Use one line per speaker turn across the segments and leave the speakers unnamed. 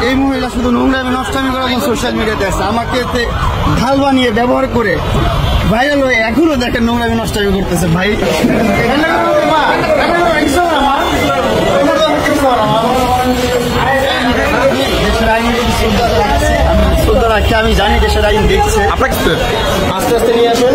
এই মহিলা শুধু নোংরামি নষ্টামি করার জন্য সোশ্যাল মিডিয়াতে আছে, আমাকে ঢাল বানিয়ে ব্যবহার করে ভাইরাল হয়ে এখনো দেখেন নোংরামি নষ্টামি করতেছে। ভাই আমি জানি দেশের আইন দেখছে।
আপনাকে আস্তে আস্তে নিয়ে আসেন।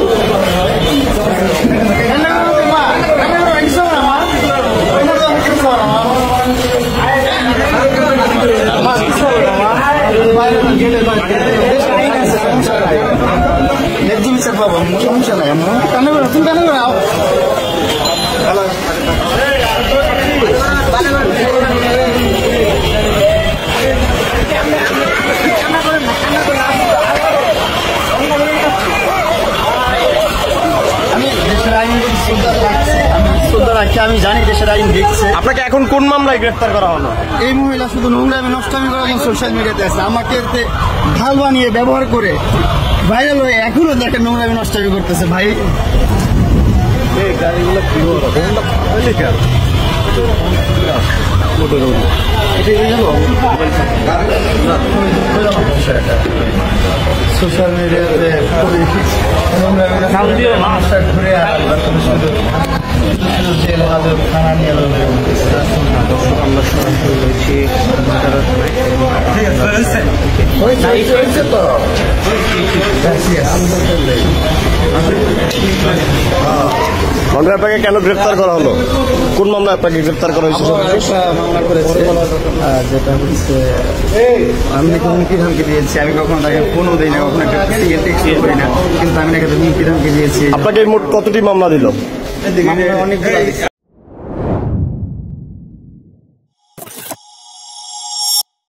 আমি জানি দেশের আইন দেখছে।
আপনাকে এখন কোন মামলায় গ্রেফতার করা হলো?
এই মহিলা শুধু নোংরামি নষ্টামি করার জন্য সোশ্যাল মিডিয়াতে আছে, আমাকে ঢাল বানিয়ে ব্যবহার করে ভাইরাল হয়ে এখনো দেখেন নোংরামি নষ্টামি করতেছে। ভাই সোশ্যাল মিডিয়াতে ঘুরে থানা নিয়ে
আমরা সরাসরি রয়েছি
আপনাকে কেন গ্রেফতার করা হলো? কোন মামলায় আপনাকে গ্রেফতার করা হয়েছে?
মামলা করেছে, যেটা হচ্ছে আমি হুমকি ধামকি দিয়েছি। আমি কখনো তাকে ফোনও দিই না, কখনো টেক্সট করি না, কিন্তু আমি নাকি হুমকি ধামকি দিয়েছি।
আপনাকে মোট কতটি মামলা দিল?
অনেক